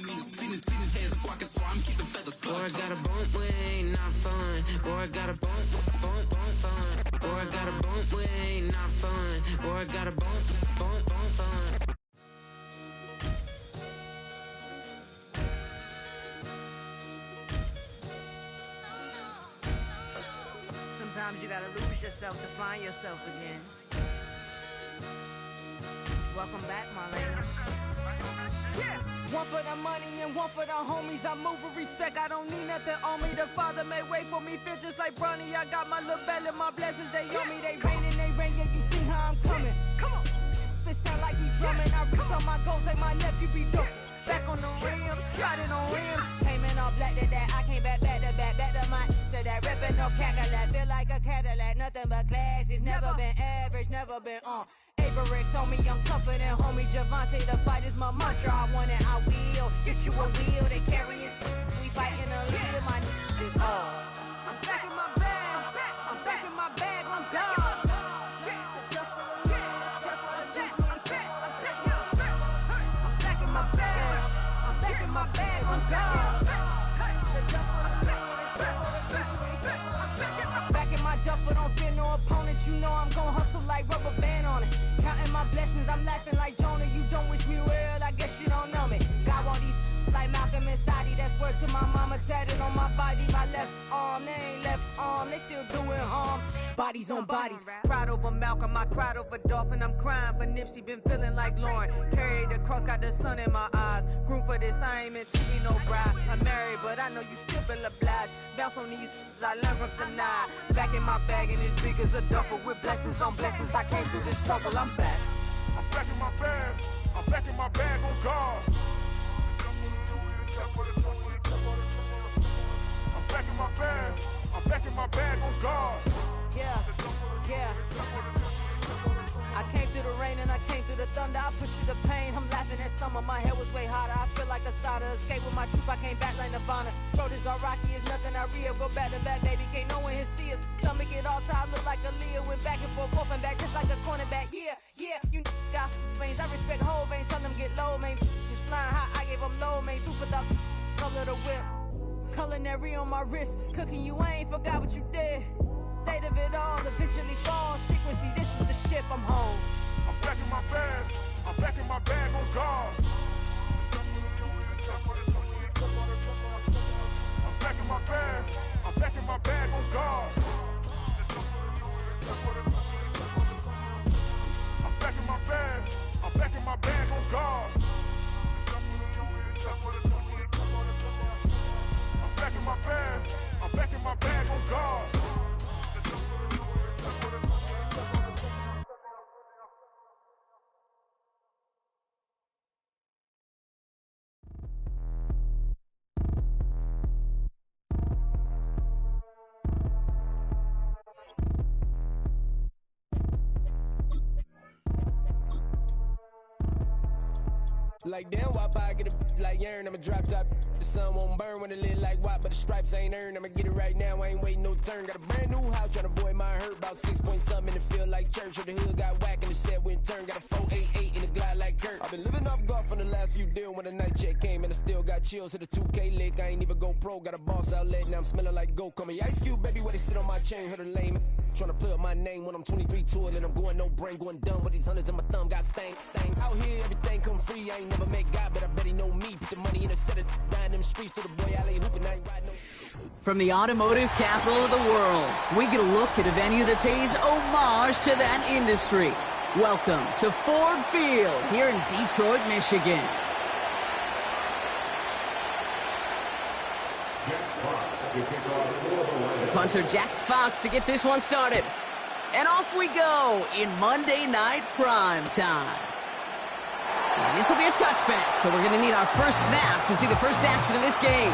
Boy, I got a bump, we ain't not fun. Boy, I got a bump, bump, bump, fun. Boy, I got a bump, we ain't not fun. Boy, I got a bump, bump, bump, fun. Sometimes you gotta lose yourself to find yourself again. Welcome back, Marlena. Yeah. One for the money and one for the homies. I move with respect, I don't need nothing on me. The Father may wait for me, feel just like Bronny. I got my little belly, my blessings, they on me. They rain, yeah, you see how I'm coming. Come on. This sound like we drumming. I reach on my goals, like my nephew be dope. Back on the rims, riding on rims. Came in all black to that, I came back to my, to that ripping no Cadillac. Feel like a Cadillac, nothing but class. It's never been average, never been on. Averix on me, I'm tougher than homie Javante. The fight is my mantra, I want it, I will. Get you a wheel, they carry it. We fighting a lead, my is hard. I'm back in my bag, I'm back in my bag, I'm done. My bag, I'm gone. Back in my duffel, don't fear no opponent. You know I'm gon' hustle like rubber band on it. Counting my blessings, I'm laughing like Jonah. You don't wish me well, I guess you don't know me. Got all these like Malcolm and Sadie. That's word to my mama, tatted on my body. My left arm, they ain't left arm, they still doing harm. Bodies on bodies, cried over Malcolm, I cried over Dolphin. I'm crying for Nipsey, been feeling like Lauren. Carried the cross, got the sun in my eyes. Groom for this, I ain't meant to be no bride. I'm married, but I know you still feel obliged. Bounce on these, I learned from Sanaa. Back in my bag, and it's big as a duffel. With blessings on blessings, I came through this struggle, I'm back. I'm back in my bag, I'm back in my bag on guard. I'm back in my bag, I'm back in my bag on guard. Yeah, yeah. I came through the rain and I came through the thunder. I pushed through the pain, I'm laughing at summer. My hair was way hotter, I feel like a starter. Escape with my truth, I came back like Nirvana. Throat is all rocky, it's nothing I real. Go back to back, baby, can't no one here see us. Stomach it all tied, look like a Leah. Went back and forth and back, just like a cornerback. Yeah, yeah, you got veins, I respect whole veins. Tell them get low, man. Just flying high, I gave them low, man. Super the color the whip. Culinary on my wrist, cooking you, I ain't forgot what you did. State of it all, eventually falls. Frequency, this is the ship, I'm home. I'm back in my bag, I'm back in my bag on guard. I'm back in my bag, I'm back in my bag on guard. I'm back in my bag, I'm back in my bag on guard. I'm back in my bag, I'm back in my bag on guard. Like damn, wop, I get a like urn, I'ma drop top. The sun won't burn when it lit like wop, but the stripes ain't earned. I'ma get it right now, I ain't waiting no turn. Got a brand new house, tryna avoid my hurt. About 6 point something in the field like church. Or the hood got whack and the set went turn. Got a 488 in the glide like Kurt. I've been living off golf on the last few deals. When the night check came and I still got chills. Hit a 2K lick, I ain't even go pro. Got a boss outlet, now I'm smelling like goat. Call me Ice Cube, baby, where they sit on my chain. Heard a lame tryna play up my name when I'm 23 to it. And I'm going no brain, going dumb with these hundreds in my thumb. Got stank. Out here, everything come free. I ain't never met God, but I bet he know me. Put the money in a set of down them streets to the boy alley hooping. I ain't riding no. From the automotive capital of the world, we get a look at a venue that pays homage to that industry. Welcome to Ford Field here in Detroit, Michigan. Punter Jack Fox to get this one started. And off we go in Monday Night Prime Time. Now, this will be a touchback, so we're going to need our first snap to see the first action of this game.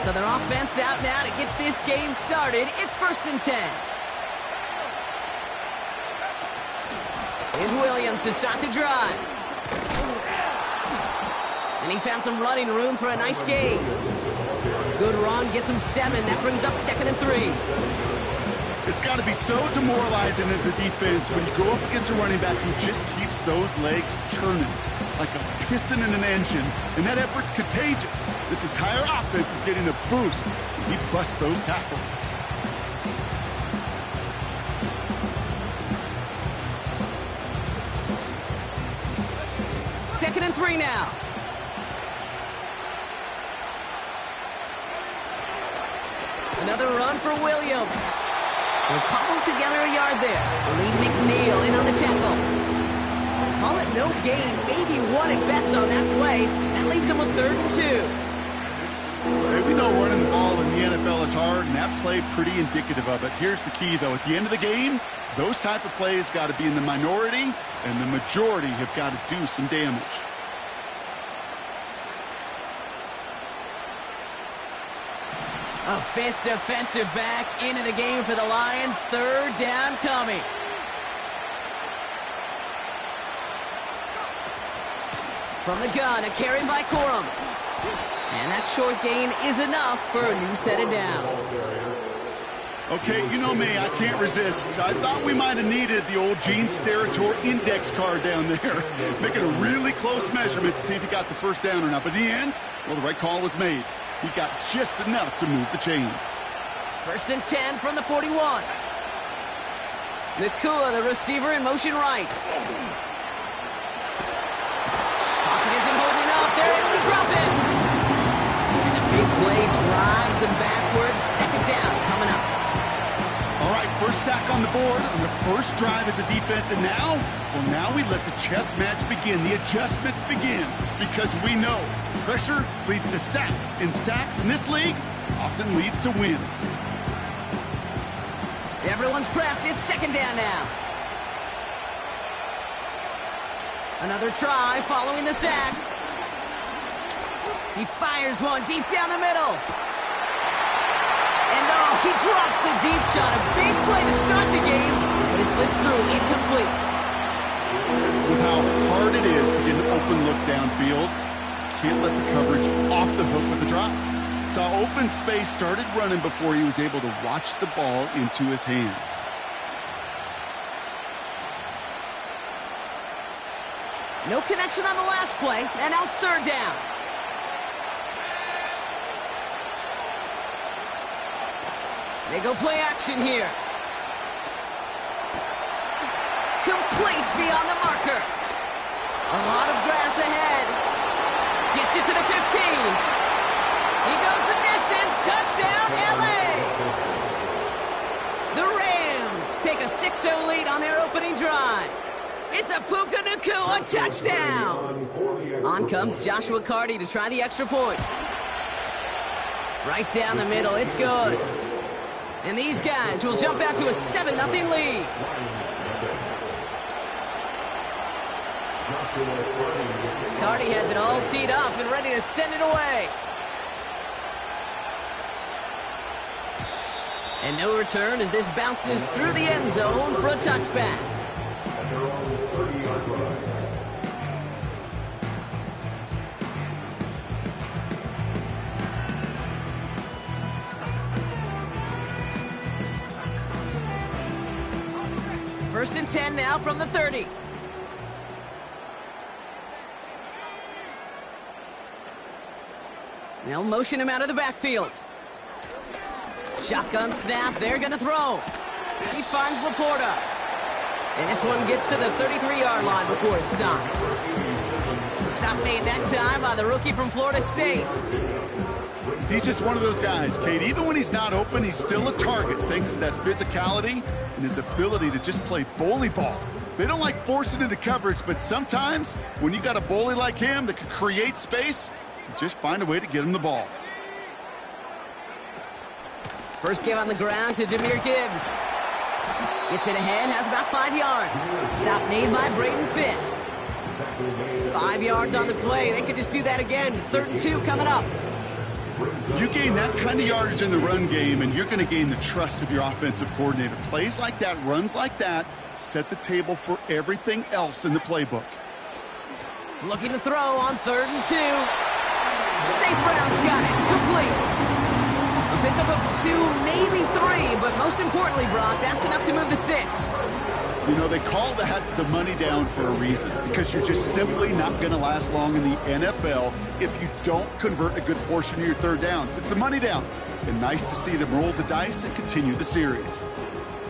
So their offense out now to get this game started. It's 1st and 10. Here's Williams to start the drive. And he found some running room for a nice gain. Good run, gets him 7. That brings up 2nd and 3. It's got to be so demoralizing as a defense when you go up against a running back who just keeps those legs churning like a piston in an engine, and that effort's contagious. This entire offense is getting a boost when he busts those tackles. Second and 3 now. Another run for Williams. They'll cobble together a yard there. Lee McNeil in on the tackle. Call it no gain, maybe 1 at best on that play. That leaves them with 3rd and 2. Hey, we know running the ball in the NFL is hard, and that play pretty indicative of it. Here's the key, though. At the end of the game, those type of plays got to be in the minority, and the majority have got to do some damage. A 5th defensive back into the game for the Lions. 3rd down coming. From the gun, a carry by Corum. And that short gain is enough for a new set of downs. Okay, you know me, I can't resist. I thought we might have needed the old Gene Steratore index card down there. Making a really close measurement to see if he got the first down or not. But in the end, well, the right call was made. He got just enough to move the chains. 1st and 10 from the 41. Nakua, the receiver, in motion right. Pocket isn't holding up. They're able to drop it. And the big play drives them backwards. 2nd down coming up. All right, first sack on the board on the first drive as a defense. And now, well, now we let the chess match begin. The adjustments begin because we know pressure leads to sacks, and sacks in this league often leads to wins. Everyone's prepped. It's 2nd down now. Another try following the sack. He fires one deep down the middle. And oh, he drops the deep shot. A big play to start the game, but it slips through incomplete. With how hard it is to get an open look downfield, can't let the coverage off the hook with the drop. Saw open space, started running before he was able to watch the ball into his hands. No connection on the last play, and now it's 3rd down. They go play action here. Complete beyond the marker. A lot of grass ahead. Gets it to the 15. He goes the distance. Touchdown, LA! The Rams take a 6-0 lead on their opening drive. It's a Puka Nakua touchdown. On comes Joshua Carty to try the extra point. Right down the middle. It's good. And these guys will jump out to a 7-0 lead. Carty has it all teed up and ready to send it away. And no return as this bounces through the end zone for a touchback. First and 10 now from the 30. They'll motion him out of the backfield. Shotgun snap, they're going to throw. He finds Laporta. And this one gets to the 33-yard line before it's stopped. Stop made that time by the rookie from Florida State. He's just one of those guys, Kate. Even when he's not open, he's still a target thanks to that physicality and his ability to just play bully ball. They don't like forcing into coverage, but sometimes when you got a bully like him that can create space, you just find a way to get him the ball. First game on the ground to Jahmyr Gibbs. Gets it ahead, has about 5 yards. Stop made by Braden Fisk. 5 yards on the play. They could just do that again. 3rd and 2 coming up. You gain that kind of yardage in the run game, and you're going to gain the trust of your offensive coordinator. Plays like that, runs like that, set the table for everything else in the playbook. Looking to throw on 3rd and 2. St. Brown's got it. Complete. A pickup of 2, maybe 3, but most importantly, Brock, that's enough to move the sticks. You know, they call that the money down for a reason, because you're just simply not going to last long in the NFL if you don't convert a good portion of your third downs. It's the money down. And nice to see them roll the dice and continue the series.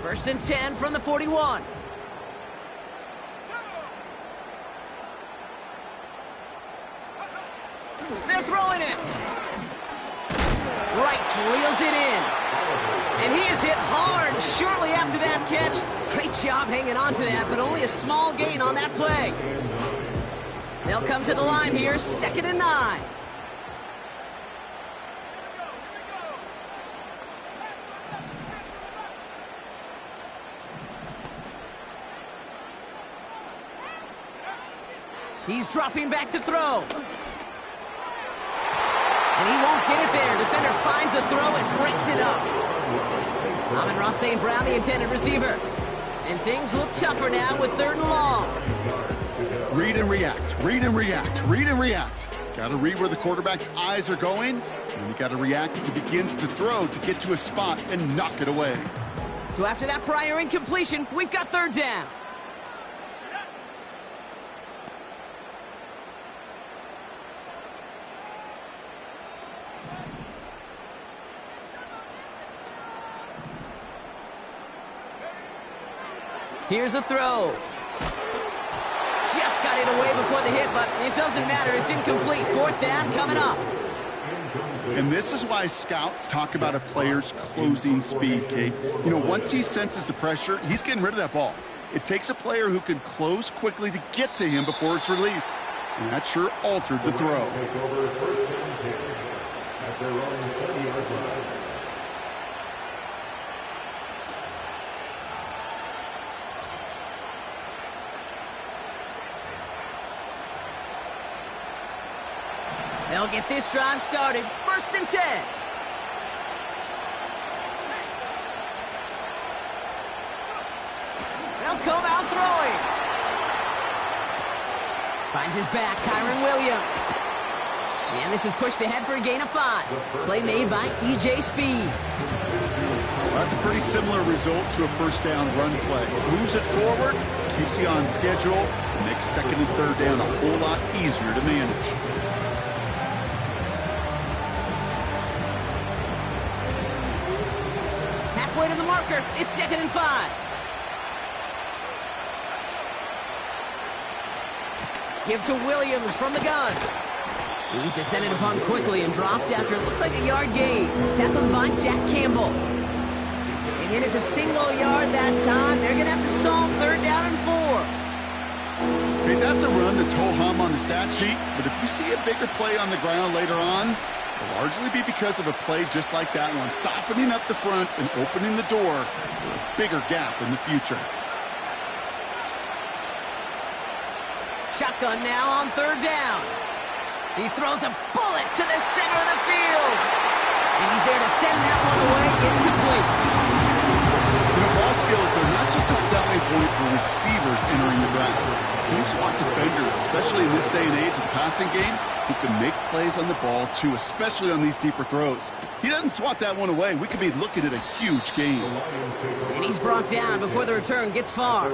1st and 10 from the 41. They're throwing it. Wright reels it in. And he is hit hard shortly after that catch. Great job hanging on to that, but only a small gain on that play. They'll come to the line here, 2nd and 9. He's dropping back to throw. And he won't get it there. Defender finds a throw and breaks it up. Amon-Ra St. Brown, the intended receiver. And things look tougher now with 3rd and long. Read and react, read and react, read and react. Got to read where the quarterback's eyes are going, and you got to react as he begins to throw to get to a spot and knock it away. So after that prior incompletion, we've got 3rd down. Here's a throw. Just got it away before the hit, but it doesn't matter. It's incomplete. 4th down coming up. And this is why scouts talk about a player's closing speed, Kate. You know, once he senses the pressure, he's getting rid of that ball. It takes a player who can close quickly to get to him before it's released. And that sure altered the throw. They'll get this drive started. 1st and 10. They'll come out throwing. Finds his back, Kyron Williams. And this is pushed ahead for a gain of 5. Play made by E.J. Speed. Well, that's a pretty similar result to a 1st down run play. Moves it forward, keeps you on schedule, makes 2nd and 3rd down a whole lot easier to manage. Halfway to the marker, it's 2nd and 5. Give to Williams from the gun. He's descended upon quickly and dropped after it looks like a yard gain. Tackled by Jack Campbell. They get it to single yard that time. They're going to have to solve 3rd down and 4. Okay, that's a run that's ho-hum on the stat sheet, but if you see a bigger play on the ground later on, it'll largely be because of a play just like that one, softening up the front and opening the door for a bigger gap in the future. Shotgun now on 3rd down. He throws a bullet to the center of the field. And he's there to send that one away, incomplete. You know, ball skills are not just a selling point for receivers entering the draft. Teams want defenders, especially in this day and age of the passing game, who can make plays on the ball, too, especially on these deeper throws. He doesn't swat that one away. We could be looking at a huge game. And he's brought down before the return gets far.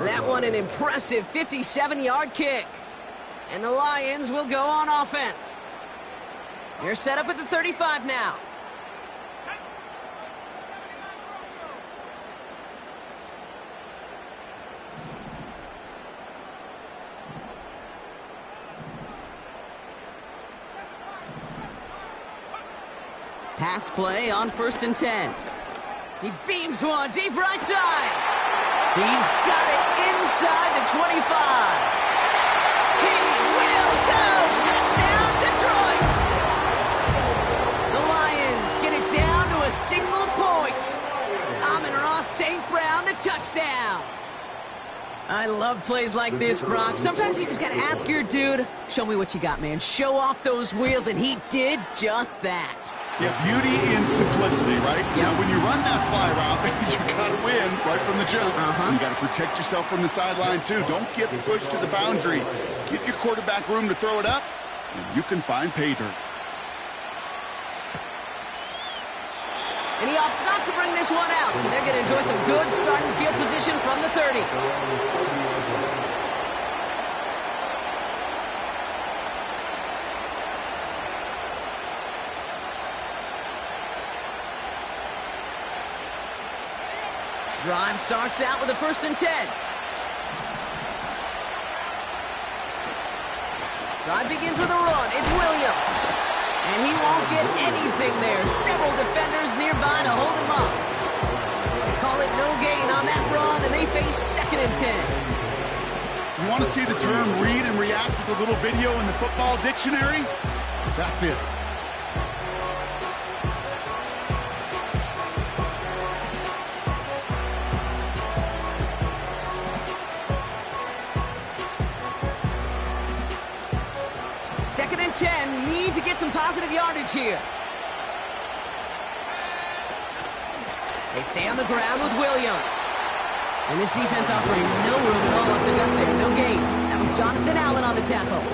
That one an impressive 57-yard kick. And the Lions will go on offense. They're set up at the 35 now. Pass play on 1st and 10. He beams one deep right side. He's got it inside the 25. He will go. Touchdown, Detroit. The Lions get it down to a single point. Amon-Ra St. Brown, the touchdown. I love plays like this, Brock. Sometimes you just got to ask your dude, show me what you got, man. Show off those wheels, and he did just that. Yeah, beauty in simplicity, right? You know, when you run that fly route, you got to win right from the jump. You got to protect yourself from the sideline, too. Don't get pushed to the boundary. Give your quarterback room to throw it up, and you can find pay dirt. And he opts not to bring this one out, so they're going to enjoy some good starting field position from the 30. Drive starts out with a 1st and 10. Drive begins with a run. It's Williams. And he won't get anything there. Several defenders nearby to hold him up. Call it no gain on that run, and they face 2nd and 10. You want to see the term read and react with a little video in the football dictionary? That's it. Second and 10, need to get some positive yardage here. They stay on the ground with Williams. And this defense offering no room at all up the gut there. No gain. That was Jonathan Allen on the tackle.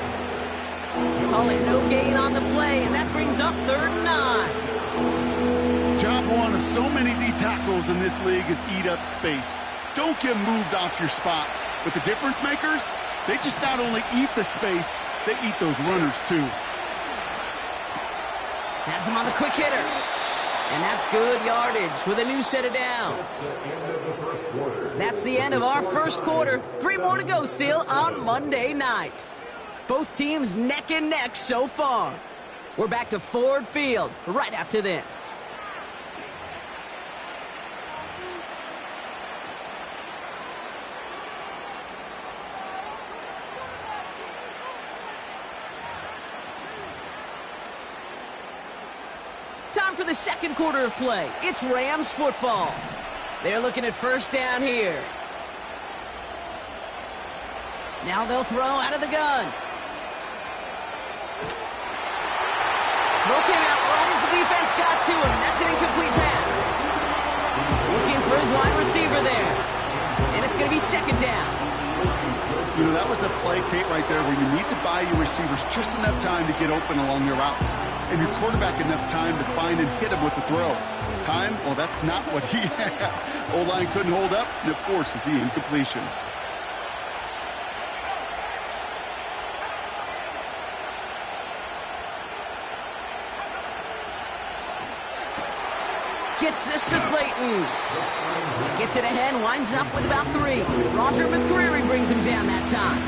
Call it no gain on the play, and that brings up 3rd and 9. Job one of so many D tackles in this league is eat up space. Don't get moved off your spot. But the difference makers, they just not only eat the space, they eat those runners too. Has him on the quick hitter. And that's good yardage with a new set of downs. That's the end of our first quarter. 3 more to go still on Monday night. Both teams neck and neck so far. We're back to Ford Field right after this. Time for the second quarter of play. It's Rams football. They're looking at 1st down here. Now they'll throw out of the gun. Throw came out right as the defense got to him. That's an incomplete pass. Looking for his wide receiver there. And it's going to be 2nd down. You know, that was a play, Kate, right there where you need to buy your receivers just enough time to get open along their routes. And your quarterback enough time to find and hit him with the throw. Time? Well, that's not what he had. O-line couldn't hold up, and it forces the incompletion. Gets this to Slayton. He gets it ahead, winds up with about 3. Roger McCreary brings him down that time.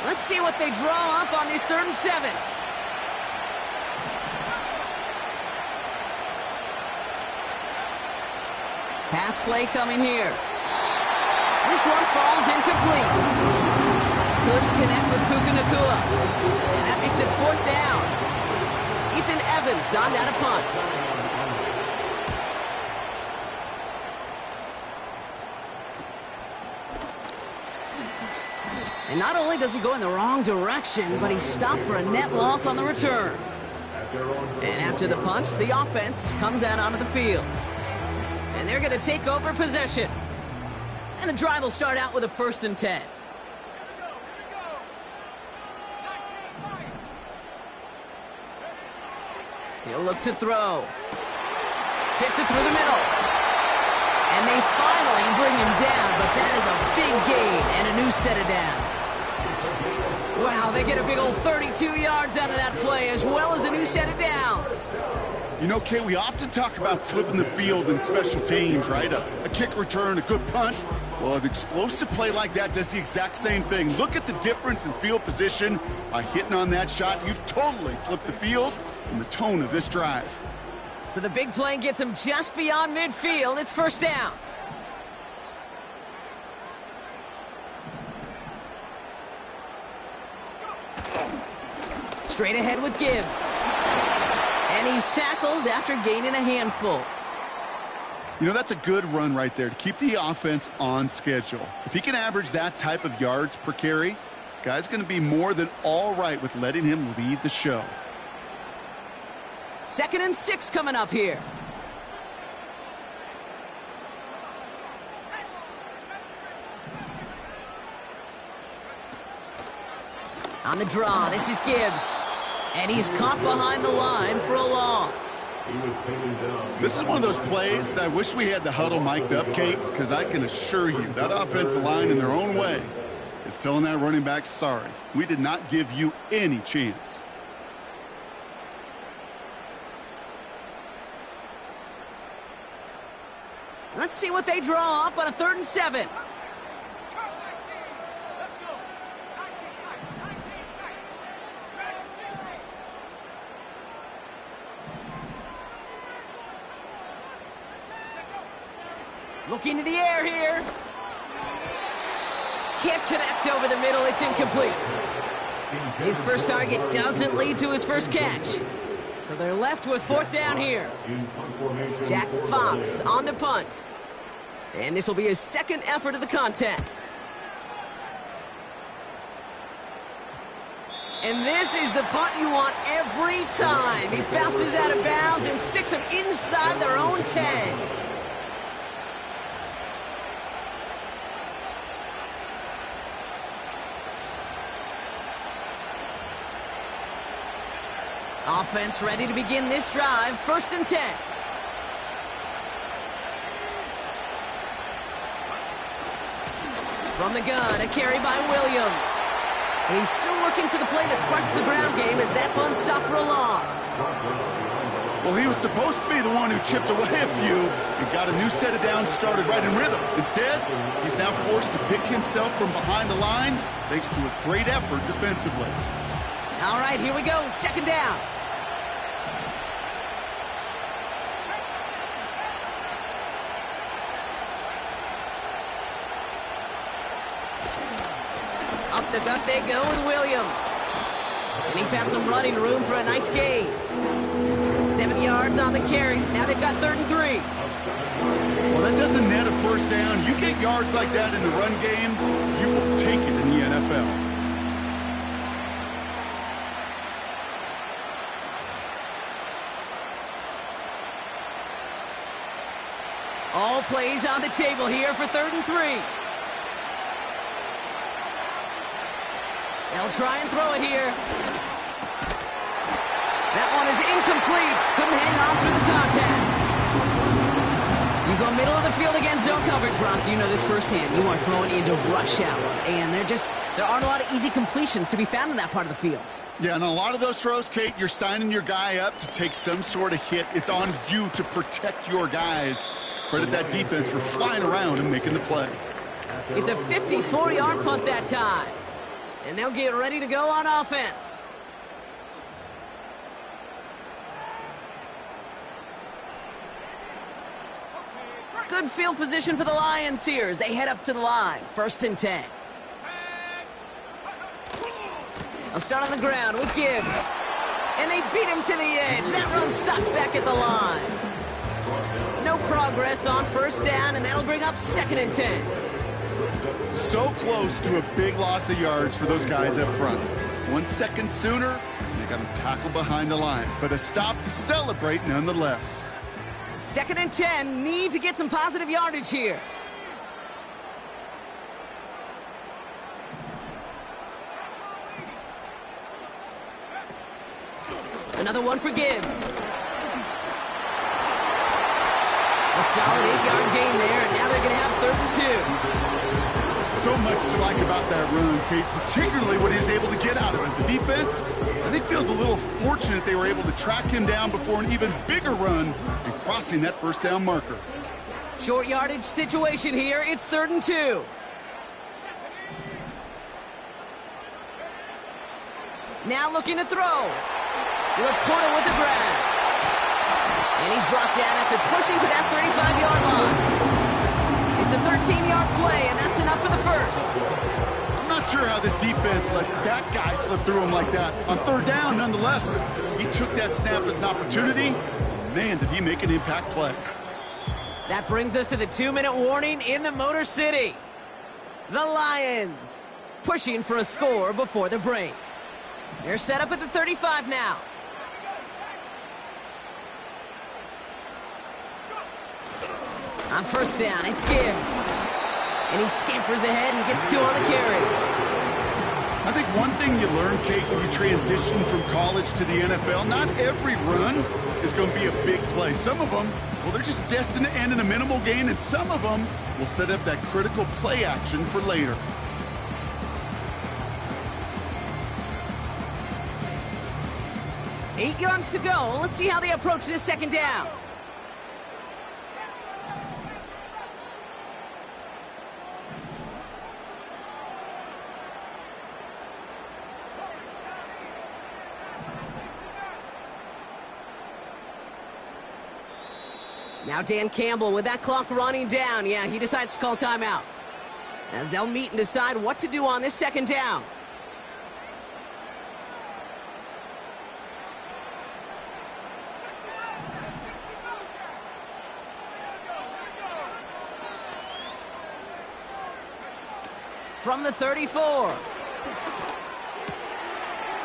Let's see what they draw up on this 3rd and 7. Pass play coming here. This one falls incomplete. Couldn't connect with Puka Nacua. And that makes it 4th down. Ethan Evans on that punt. And not only does he go in the wrong direction, but he's stopped for a net loss on the return. And after the punch, the offense comes out onto the field. And they're going to take over possession. And the drive will start out with a 1st and 10. He'll look to throw. Fits it through the middle. And they finally bring him down, but that is a big gain and a new set of downs. Wow, they get a big old 32 yards out of that play, as well as a new set of downs. You know, Kay, we often talk about flipping the field in special teams, right? A kick return, a good punt. Well, an explosive play like that does the exact same thing. Look at the difference in field position. By hitting on that shot, you've totally flipped the field and the tone of this drive. So the big play gets him just beyond midfield. It's 1st down. Straight ahead with Gibbs. And he's tackled after gaining a handful. You know, that's a good run right there to keep the offense on schedule. If he can average that type of yards per carry, this guy's going to be more than all right with letting him lead the show. 2nd and 6 coming up here. On the draw, this is Gibbs. And he's caught behind the line for a loss. This is one of those plays that I wish we had the huddle mic'd up, Kate, because I can assure you that offensive line in their own way is telling that running back, sorry, we did not give you any chance. Let's see what they draw up on a 3rd and 7. Looking to the air here. Can't connect over the middle. It's incomplete. His first target doesn't lead to his first catch. So they're left with 4th down here. Jack Fox on the punt. And this will be his 2nd effort of the contest. And this is the punt you want every time. He bounces out of bounds and sticks him inside their own 10. Offense ready to begin this drive. 1st and 10. From the gun, a carry by Williams. And he's still looking for the play that sparks the ground game as that one stopped for a loss. Well, he was supposed to be the one who chipped away a few and got a new set of downs started right in rhythm. Instead, he's now forced to pick himself from behind the line thanks to a great effort defensively. All right, here we go. 2nd down. Up the gut they go with Williams. And he found some running room for a nice gain. 7 yards on the carry. Now they've got 3rd and 3. Well, that doesn't net a 1st down. You get yards like that in the run game, you will take it in the NFL. All plays on the table here for 3rd and 3. They'll try and throw it here. That one is incomplete. Couldn't hang on through the contact. You go middle of the field against zone coverage, Brock. You know this firsthand. You are throwing into rush hour. And there aren't a lot of easy completions to be found in that part of the field. Yeah, and a lot of those throws, Kate, you're signing your guy up to take some sort of hit. It's on you to protect your guys. Credit that defense for flying around and making the play. It's a 54-yard punt that time. And they'll get ready to go on offense. Good field position for the Lions here as they head up to the line. 1st and 10. They'll start on the ground with Gibbs. And they beat him to the edge. That run stopped back at the line. No progress on 1st down, and that'll bring up 2nd and 10. So close to a big loss of yards for those guys up front. 1 second sooner, and they got him tackled behind the line. But a stop to celebrate nonetheless. 2nd and 10, need to get some positive yardage here. Another one for Gibbs. A solid 8-yard gain there, and now they're going to have 3rd and 2. So much to like about that run, Kate, particularly what he was able to get out of it. The defense, I think, feels a little fortunate they were able to track him down before an even bigger run and crossing that 1st down marker. Short yardage situation here. It's 3rd and 2. Now looking to throw. Laporta with the grab. And he's brought down after pushing to that 35-yard line. It's a 13-yard play, and that's enough for the 1st. I'm not sure how this defense let that guy slip through him like that. On 3rd down, nonetheless, he took that snap as an opportunity. Man, did he make an impact play. That brings us to the 2-minute warning in the Motor City. The Lions pushing for a score before the break. They're set up at the 35 now. On 1st down, it's Gibbs. And he scampers ahead and gets 2 on the carry. I think one thing you learn, Kate, when you transition from college to the NFL, not every run is going to be a big play. Some of them, well, they're just destined to end in a minimal gain, and some of them will set up that critical play action for later. Eight yards to go. Let's see how they approach this second down. Now Dan Campbell with that clock running down. Yeah, he decides to call timeout, as they'll meet and decide what to do on this second down. From the 34.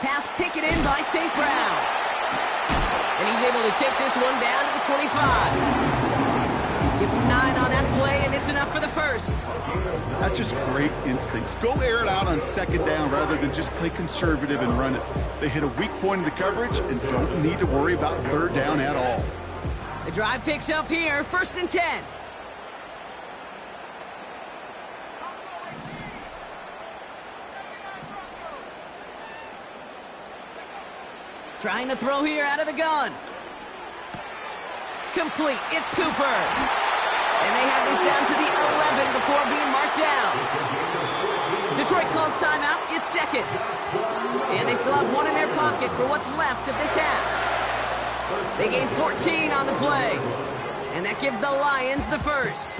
Pass taken in by St. Brown. And he's able to take this one down to the 25. Give him 9 on that play, and it's enough for the first. That's just great instincts. Go air it out on second down rather than just play conservative and run it. They hit a weak point in the coverage and don't need to worry about third down at all. The drive picks up here, 1st and 10. Trying to throw here out of the gun. Complete. It's Cooper. And they have this down to the 11 before being marked down. Detroit calls timeout. It's second. And they still have one in their pocket for what's left of this half. They gain 14 on the play. And that gives the Lions the first.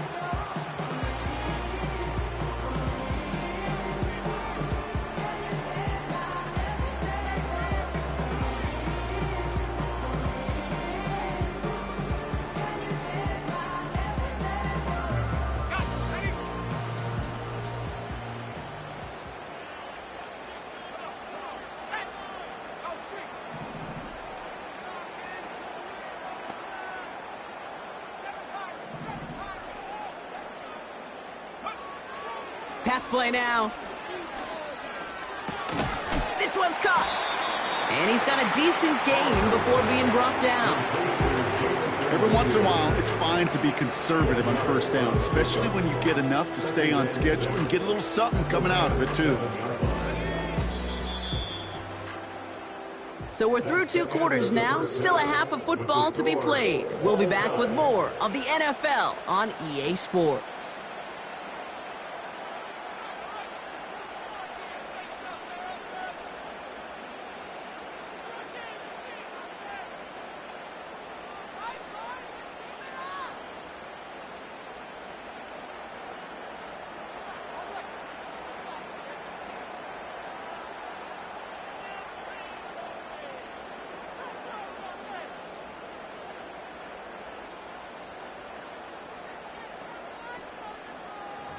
Pass play now. This one's caught. And he's got a decent gain before being brought down. Every once in a while, it's fine to be conservative on first down, especially when you get enough to stay on schedule and get a little something coming out of it, too. So we're through 2 quarters now. Still a half of football to be played. We'll be back with more of the NFL on EA Sports.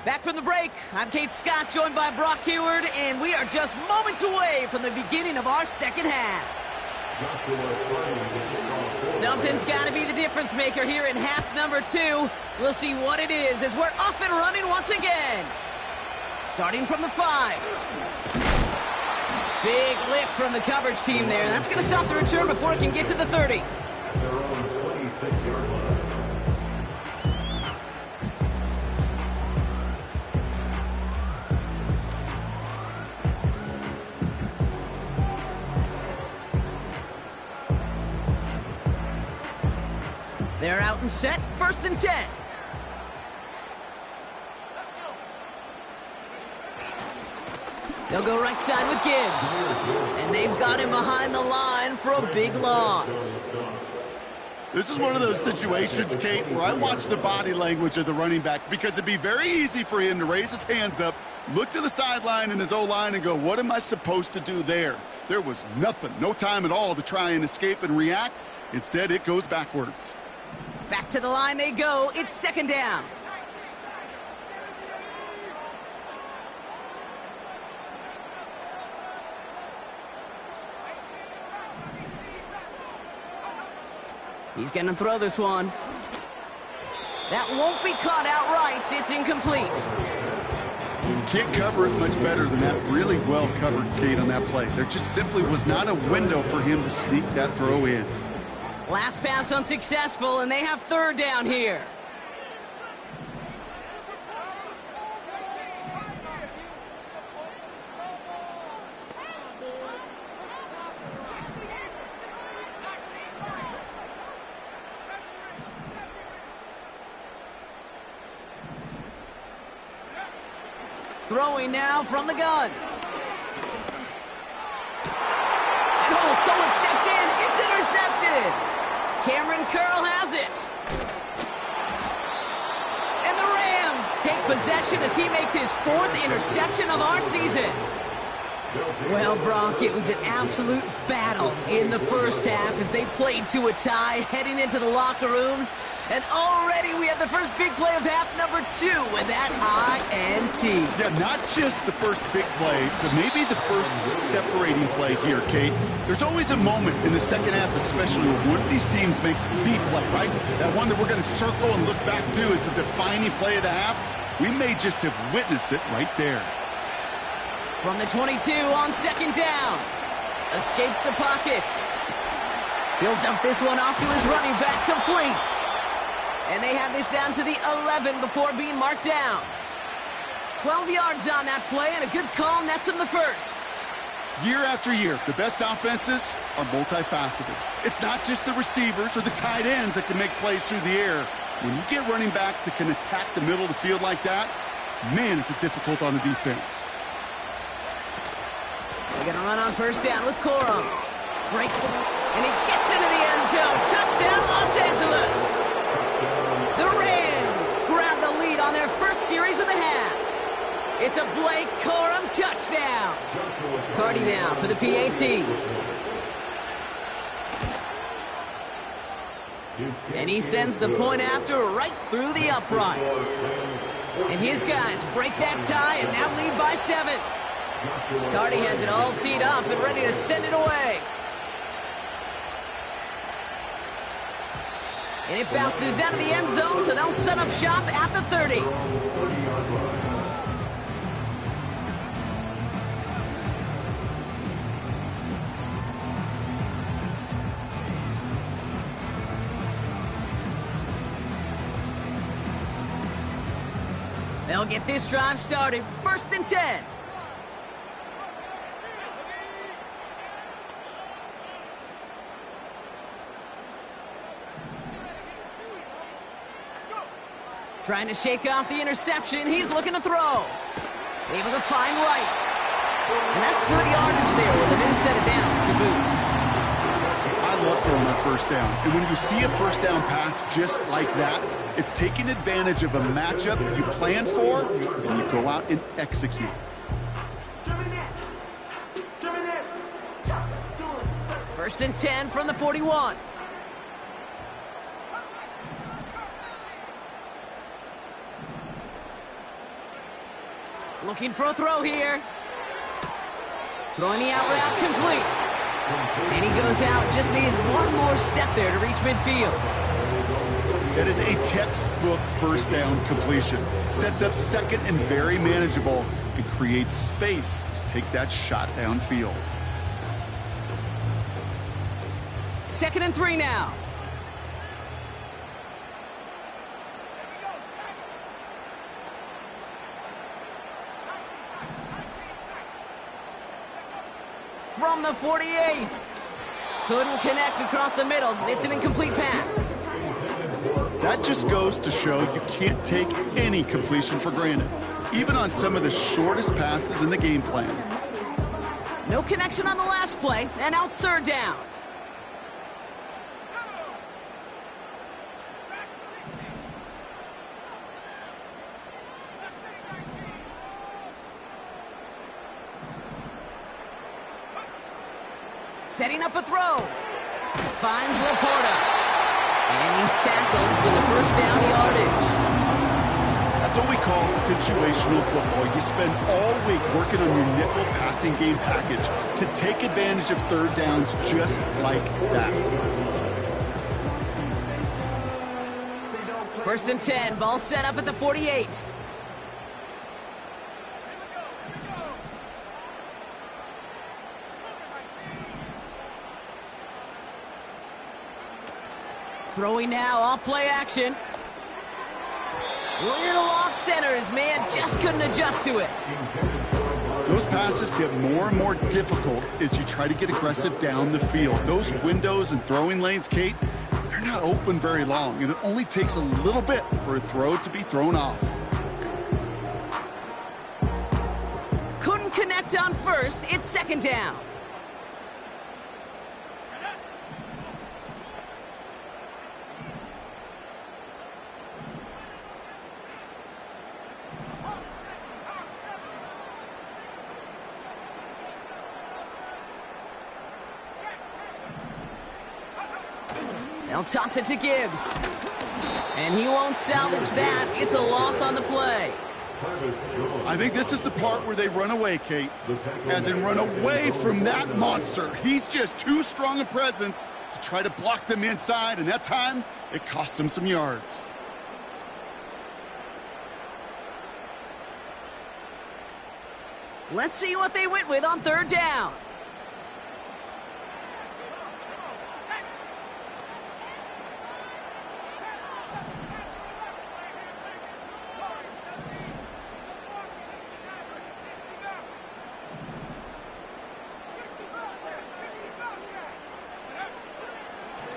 Back from the break, I'm Kate Scott, joined by Brock Heward, and we are just moments away from the beginning of our second half. Something's got to be the difference maker here in half number 2. We'll see what it is as we're off and running once again. Starting from the 5. Big lift from the coverage team there. That's going to stop the return before it can get to the 30. They're out and set, 1st and 10. They'll go right side with Gibbs. And they've got him behind the line for a big loss. This is one of those situations, Kate, where I watch the body language of the running back, because it'd be very easy for him to raise his hands up, look to the sideline in his O-line and go, what am I supposed to do there? There was nothing, no time at all to try and escape and react. Instead, it goes backwards. Back to the line they go. It's 2nd down. He's going to throw this one. That won't be caught outright. It's incomplete. You can't cover it much better than that. Really well covered, Kate, on that play. There just simply was not a window for him to sneak that throw in. Last pass unsuccessful, and they have third down here. Throwing now from the gun. And oh, someone stepped in. It's intercepted. Cameron Curl has it. And the Rams take possession as he makes his 4th interception of our season. Well, Brock, it was an absolute battle in the first half as they played to a tie heading into the locker rooms. And already we have the first big play of half number 2 with that INT. Yeah, not just the first big play, but maybe the first separating play here, Kate. There's always a moment in the second half, especially when one of these teams makes the play, right? That one that we're going to circle and look back to as the defining play of the half. We may just have witnessed it right there. From the 22 on second down. Escapes the pocket. He'll dump this one off to his running back, complete. And they have this down to the 11 before being marked down. 12 yards on that play, and a good call nets him the first. Year after year, the best offenses are multifaceted. It's not just the receivers or the tight ends that can make plays through the air. When you get running backs that can attack the middle of the field like that, man, is it difficult on the defense. They're going to run on first down with Corum. Breaks the... and he gets into the end zone. Touchdown, Los Angeles. The Rams grab the lead on their first series of the half. It's a Blake Corum touchdown. Cardi now for the PAT. And he sends the point after right through the uprights. And his guys break that tie and now lead by 7. Cardi has it all teed up and ready to send it away. And it bounces out of the end zone, so they'll set up shop at the 30. They'll get this drive started. 1st and 10. Trying to shake off the interception. He's looking to throw. Able to find White. And that's good yardage there with a new set of downs to boot. I love throwing that first down. And when you see a first down pass just like that, it's taking advantage of a matchup you plan for, and you go out and execute. First and 10 from the 41. Looking for a throw here. Throwing the out route complete. And he goes out. Just needed one more step there to reach midfield. That is a textbook first down completion. Sets up second and very manageable and creates space to take that shot downfield. 2nd and 3 now. From the 48. Couldn't connect across the middle. It's an incomplete pass. That just goes to show you can't take any completion for granted, even on some of the shortest passes in the game plan. No connection on the last play, and now it's 3rd down. Setting up a throw. Finds Laporta. And he's tackled with the first down yardage. That's what we call situational football. You spend all week working on your nickel passing game package to take advantage of third downs just like that. 1st and 10. Ball set up at the 48. Throwing now, off play action. Little off center, his man just couldn't adjust to it. Those passes get more and more difficult as you try to get aggressive down the field. Those windows and throwing lanes, Kate, they're not open very long, and it only takes a little bit for a throw to be thrown off. Couldn't connect on first, it's second down. They'll toss it to Gibbs. And he won't salvage that. It's a loss on the play. I think this is the part where they run away, Kate. As in run away from that monster. He's just too strong a presence to try to block them inside, and that time, it cost him some yards. Let's see what they went with on third down.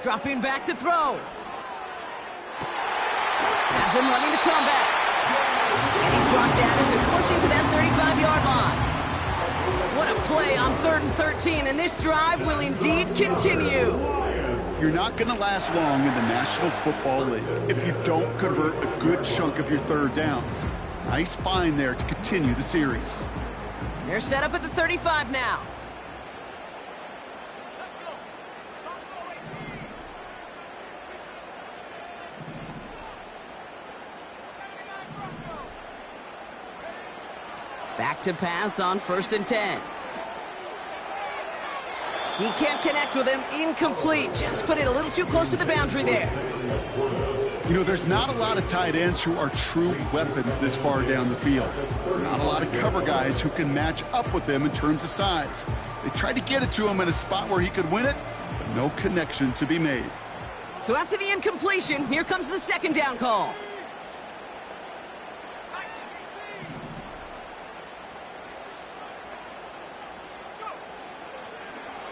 Dropping back to throw. Has him running the comeback. And he's brought down into pushing to that 35-yard line. What a play on 3rd and 13, and this drive will indeed continue. You're not going to last long in the National Football League if you don't convert a good chunk of your third downs. Nice find there to continue the series. They're set up at the 35 now. Back to pass on 1st and 10. He can't connect with him. Incomplete. Just put it a little too close to the boundary there. You know, there's not a lot of tight ends who are true weapons this far down the field. Not a lot of cover guys who can match up with them in terms of size. They tried to get it to him in a spot where he could win it, but no connection to be made. So after the incompletion, here comes the 2nd down call.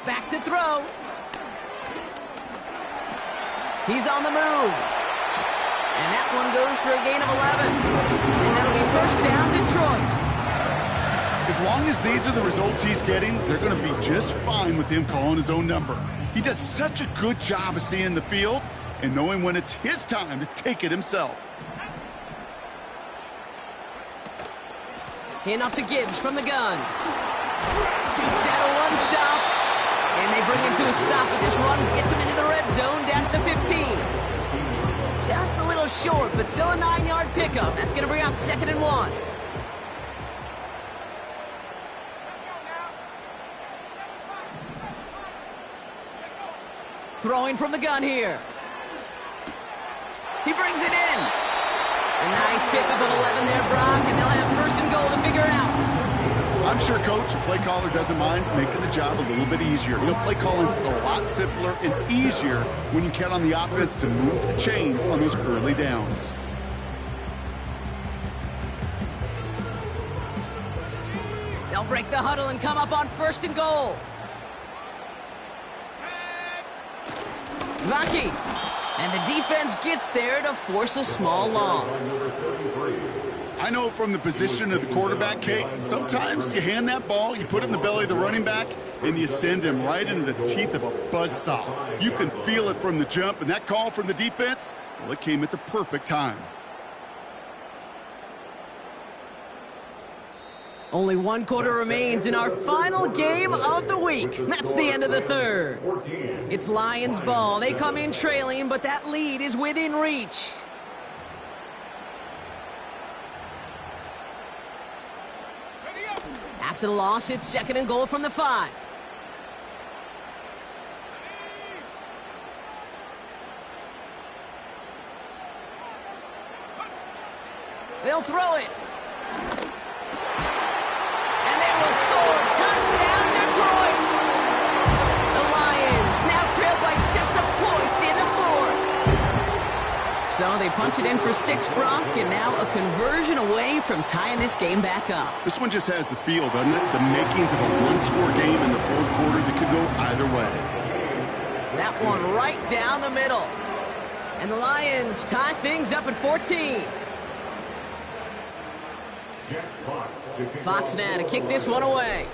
Back to throw. He's on the move. And that one goes for a gain of 11. And that'll be 1st down, Detroit. As long as these are the results he's getting, they're going to be just fine with him calling his own number. He does such a good job of seeing the field and knowing when it's his time to take it himself. Hand off to Gibbs from the gun. Takes out a one-stop. And they bring him to a stop with this run. Gets him into the red zone, down to the 15. Just a little short, but still a 9-yard pickup. That's going to bring up 2nd and 1. Throwing from the gun here. He brings it in. A nice pickup of 11 there, Brock, and they'll have 1st and goal to figure out. I'm sure, Coach, the play caller doesn't mind making the job a little bit easier. You know, play calling's a lot simpler and easier when you count on the offense to move the chains on those early downs. They'll break the huddle and come up on 1st and goal. Vaki. And the defense gets there to force a small loss. I know from the position of the quarterback, Kate, sometimes you hand that ball, you put it in the belly of the running back, and you send him right into the teeth of a buzzsaw. You can feel it from the jump, and that call from the defense, well, it came at the perfect time. Only 1 quarter remains in our final game of the week. That's the end of the 3rd. It's Lions ball. They come in trailing, but that lead is within reach. After the loss, it's 2nd and goal from the 5. They'll throw it. And they will score. Touchdown, Detroit. The Lions now trail by just a point in the 4th. So they punch it in for 6, Brock, and now a conversion away from tying this game back up. This one just has the feel, doesn't it? The makings of a one-score game in the fourth quarter that could go either way. That one right down the middle. And the Lions tie things up at 14. Fox now to kick this one away.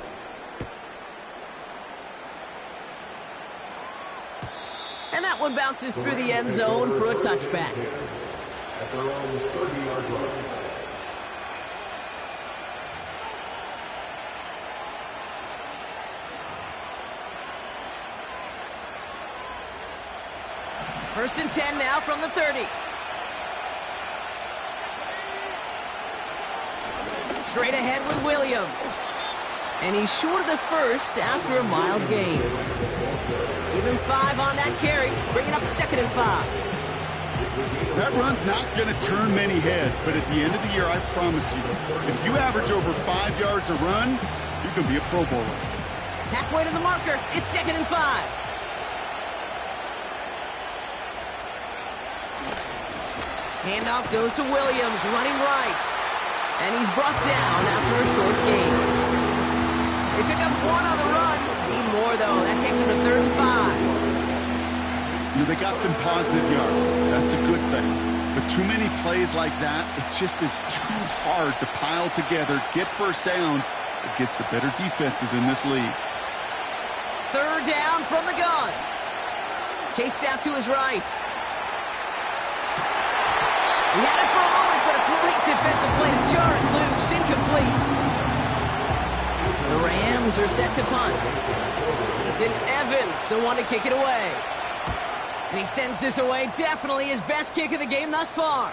And that one bounces through the end zone for a touchback. At their own 30-yard line. First and 10 now from the 30. Straight ahead with Williams. And he's short of the first after a mild gain. Even 5 on that carry, bringing up 2nd and 5. That run's not going to turn many heads, but at the end of the year, I promise you, if you average over 5 yards a run, you're going to be a Pro Bowler. Halfway to the marker, it's 2nd and 5. Handoff goes to Williams, running right. And he's brought down after a short gain. They pick up 1 on the run. Need more, though. That takes them to 3rd and 5. They got some positive yards. That's a good thing. But too many plays like that, it just is too hard to pile together, get first downs against the better defenses in this league. 3rd down from the gun. Chased out to his right. He had it for a moment, but a great defensive play to jar it loose. Incomplete. The Rams are set to punt. Ethan Evans, the one to kick it away. And he sends this away. Definitely his best kick of the game thus far.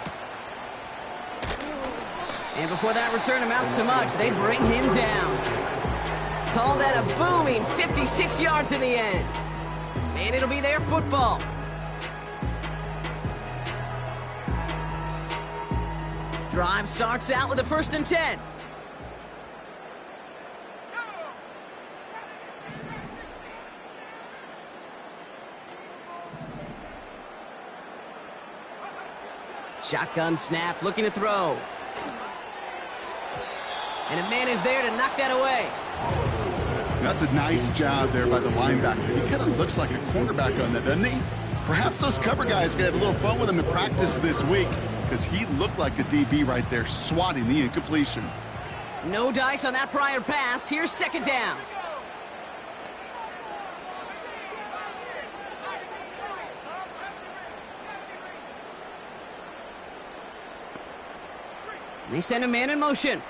And before that return amounts to much, they bring him down. Call that a booming 56 yards in the end. And it'll be their football. Drive starts out with a 1st and 10. Shotgun snap, looking to throw. And a man is there to knock that away. That's a nice job there by the linebacker. He kind of looks like a cornerback on that, doesn't he? Perhaps those cover guys can have a little fun with him in practice this week, because he looked like a DB right there, swatting the incompletion. No dice on that prior pass. Here's 2nd down. They send a man in motion.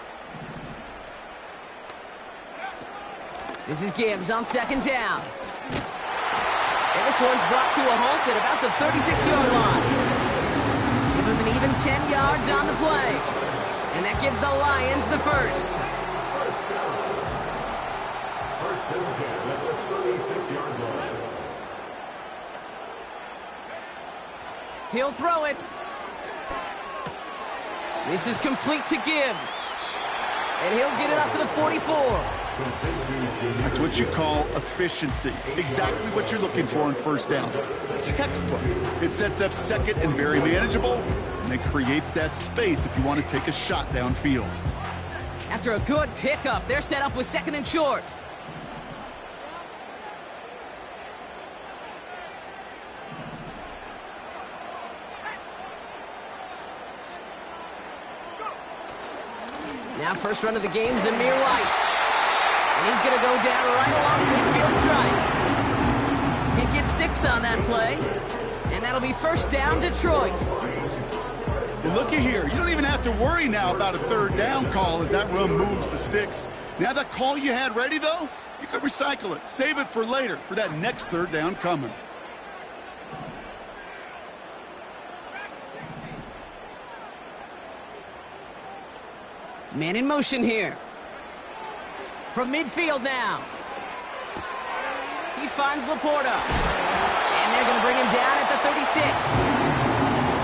This is Gibbs on 2nd down. And this one's brought to a halt at about the 36-yard line. Give him an even 10 yards on the play. And that gives the Lions the first. First and 10 at the 36-yard line. He'll throw it. This is complete to Gibbs. And he'll get it up to the 44. That's what you call efficiency. Exactly what you're looking for on 1st down. Textbook. It sets up 2nd and very manageable, and it creates that space if you want to take a shot downfield. After a good pickup, they're set up with 2nd and short. Now first run of the game, Zamir White. And he's going to go down right along the midfield stripe. He gets 6 on that play. And that'll be 1st down, Detroit. And looky here. You don't even have to worry now about a 3rd down call as that run moves the sticks. Now that call you had ready, though, you could recycle it. Save it for later for that next 3rd down coming. Man in motion here. From midfield now. He finds Laporta. And they're going to bring him down at the 36.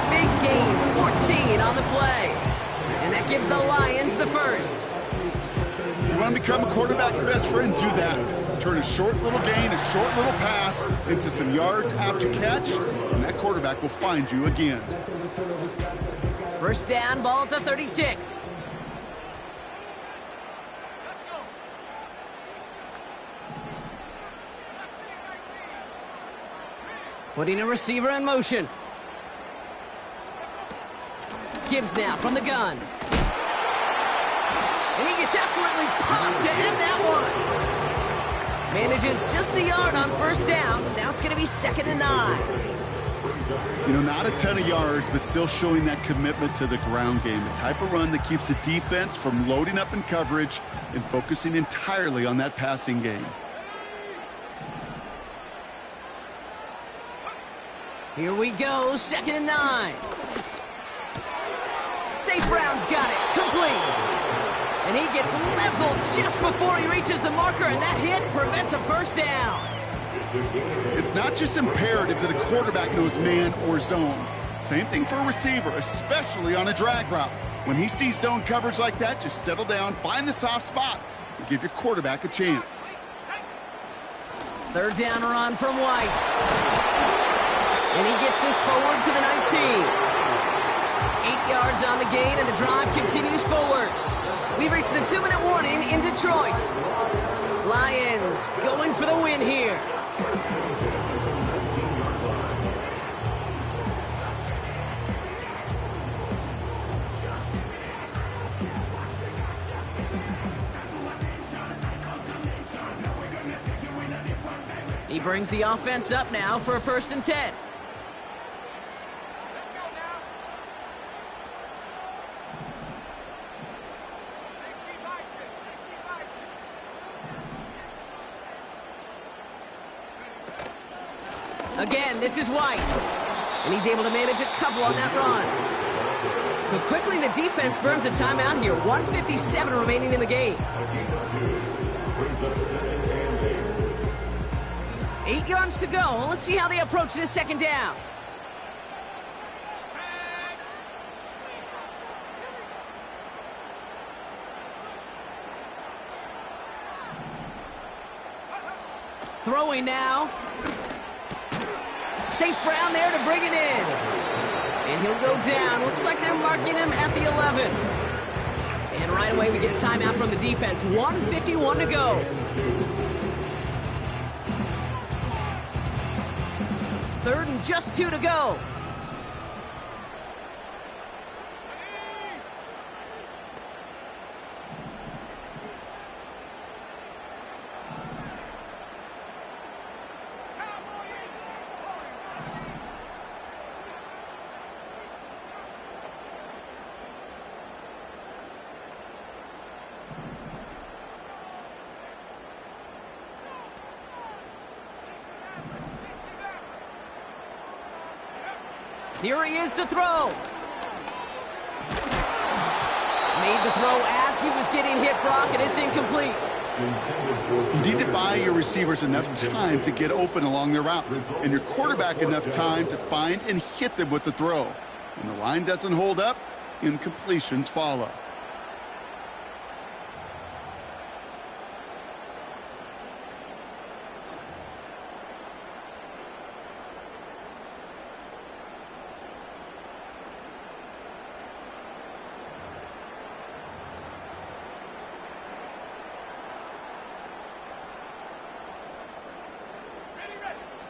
Big gain, 14 on the play. And that gives the Lions the first. want to become a quarterback's best friend, do that. Turn a short little gain, a short little pass into some yards after catch, and that quarterback will find you again. First down, ball at the 36. Putting a receiver in motion. Gibbs now from the gun. And he gets absolutely popped to end that one. Manages just a yard on first down. Now it's going to be 2nd and 9. You know, not a ton of yards, but still showing that commitment to the ground game. The type of run that keeps the defense from loading up in coverage and focusing entirely on that passing game. Here we go, 2nd and 9. St. Brown's got it, complete. And he gets leveled just before he reaches the marker, and that hit prevents a first down. It's not just imperative that a quarterback knows man or zone. Same thing for a receiver, especially on a drag route. When he sees zone coverage like that, just settle down, find the soft spot, and give your quarterback a chance. 3rd down run from White. And he gets this forward to the 19. 8 yards on the gain, and the drive continues forward. We've reached the 2-minute warning in Detroit. Lions going for the win here. He brings the offense up now for a 1st and 10. Again, this is White. And he's able to manage a couple on that run. So quickly the defense burns a timeout here. 1:57 remaining in the game. 8 yards to go. Let's see how they approach this 2nd down. Throwing now. St. Brown there to bring it in. And he'll go down. Looks like they're marking him at the 11. And right away we get a timeout from the defense. 1:51 to go. 3rd and just 2 to go. Here he is to throw. Made the throw as he was getting hit, Brock, and it's incomplete. You need to buy your receivers enough time to get open along their routes, and your quarterback enough time to find and hit them with the throw. When the line doesn't hold up, incompletions follow.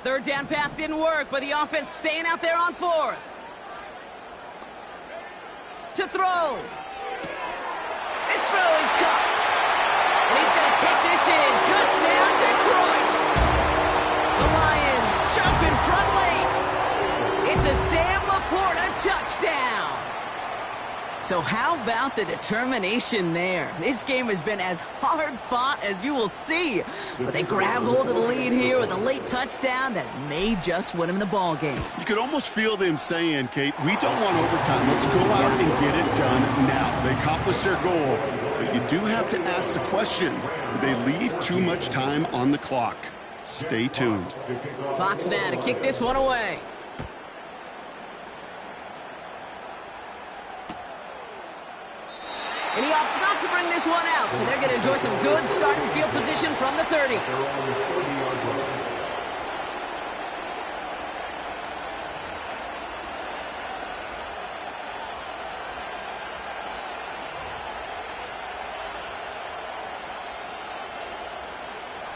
Third down pass didn't work, but the offense staying out there on 4th. To throw. This throw is caught. And he's going to take this in. Touchdown, Detroit. The Lions jump in front late. It's a Sam Laporta touchdown. So how about the determination there? This game has been as hard fought as you will see. But they grab hold of the lead here with a late touchdown that may just win them the ball game. You could almost feel them saying, Kate, we don't want overtime. Let's go out and get it done now. They accomplished their goal. But you do have to ask the question, did they leave too much time on the clock? Stay tuned. Fox now to kick this one away. And he opts not to bring this one out, so they're going to enjoy some good starting field position from the 30. They're on the 30-yard line.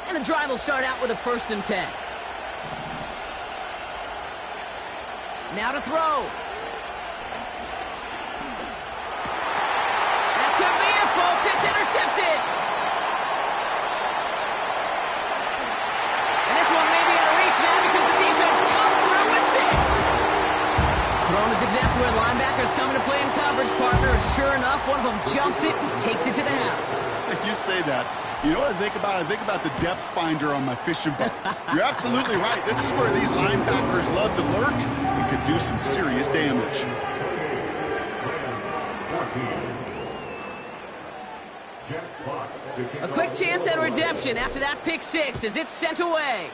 And the drive will start out with a 1st and 10. Now to throw. That could be it, folks. It's intercepted. And this one may be out of reach now because the defense comes through with 6. Thrown at the depth where linebackers coming to play in coverage, partner. And sure enough, one of them jumps it and takes it to the house. If you say that, you know what I think about? I think about the depth finder on my fishing boat. You're absolutely right. This is where these linebackers love to lurk and can do some serious damage. A quick chance at redemption after that pick 6 as it's sent away.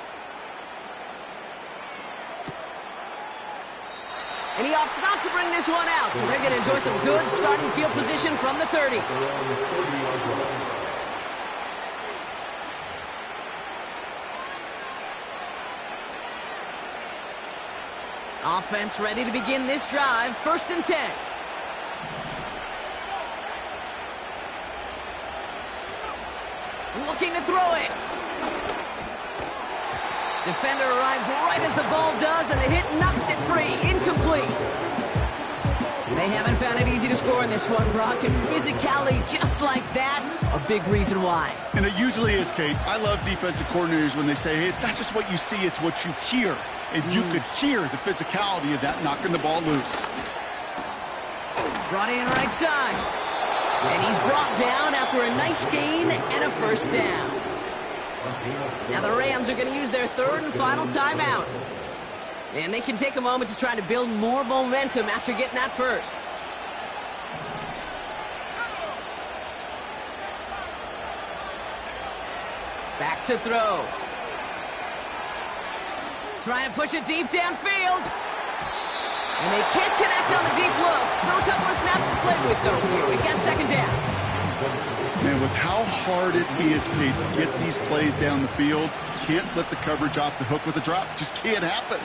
And he opts not to bring this one out, so they're going to enjoy some good starting field position from the 30. They're on the 30-yard line. Offense ready to begin this drive. 1st and 10. Looking to throw it. Defender arrives right as the ball does, and the hit knocks it free. Incomplete. They haven't found it easy to score in this one, Brock, and physicality just like that, a big reason why. And it usually is, Kate. I love defensive coordinators when they say, hey, it's not just what you see, it's what you hear. And you could hear the physicality of that knocking the ball loose. Brought in right side. And he's brought down after a nice gain and a 1st down. Now the Rams are going to use their 3rd and final timeout. And they can take a moment to try to build more momentum after getting that 1st. Back to throw. Trying to push it deep downfield. And they can't connect on the deep look. Still a couple of snaps to play with, though, here. We got 2nd down. Man, with how hard it is, Kate, to get these plays down the field, can't let the coverage off the hook with a drop. Just can't happen.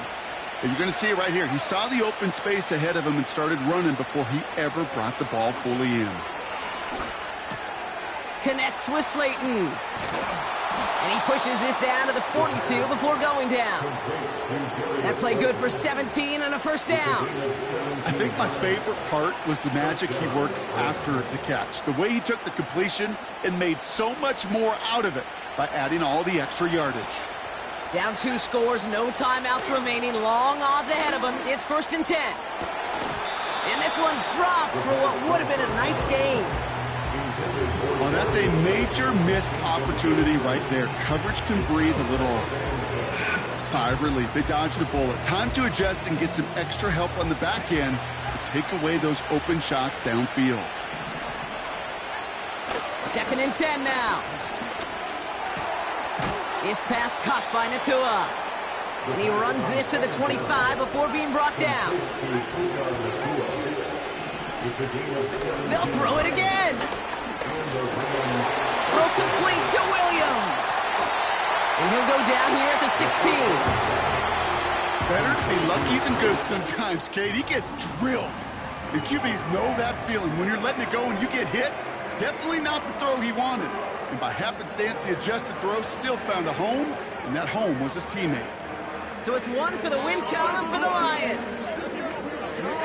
And you're going to see it right here. He saw the open space ahead of him and started running before he ever brought the ball fully in. Connects with Slayton. And he pushes this down to the 42 before going down. That play good for 17 and a 1st down. I think my favorite part was the magic he worked after the catch. The way he took the completion and made so much more out of it by adding all the extra yardage. Down 2 scores, no timeouts remaining, long odds ahead of him. It's 1st and 10. And this one's dropped for what would have been a nice gain. Well, that's a major missed opportunity right there. Coverage can breathe a little sigh of relief. They dodged a bullet. Time to adjust and get some extra help on the back end to take away those open shots downfield. 2nd and 10 now. His pass caught by Nakua. And he runs this to the 25 before being brought down. They'll throw it again. Throw complete to Williams. And he'll go down here at the 16. Better to be lucky than good sometimes, Kate. He gets drilled. The QBs know that feeling. When you're letting it go and you get hit, definitely not the throw he wanted. And by happenstance, the adjusted throw still found a home, and that home was his teammate. So it's 1 for the win column for the Lions.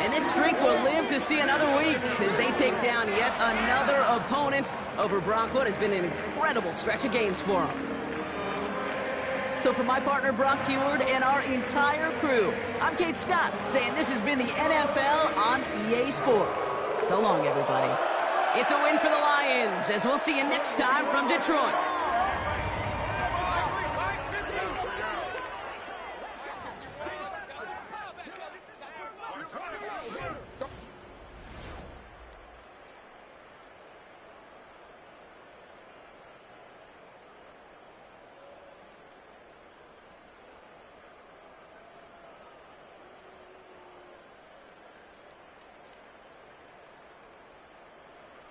And this streak will live to see another week as they take down yet another opponent over Brock. What has been an incredible stretch of games for them. So for my partner, Brock Heward, and our entire crew, I'm Kate Scott, saying this has been the NFL on EA Sports. So long, everybody. It's a win for the Lions, as we'll see you next time from Detroit.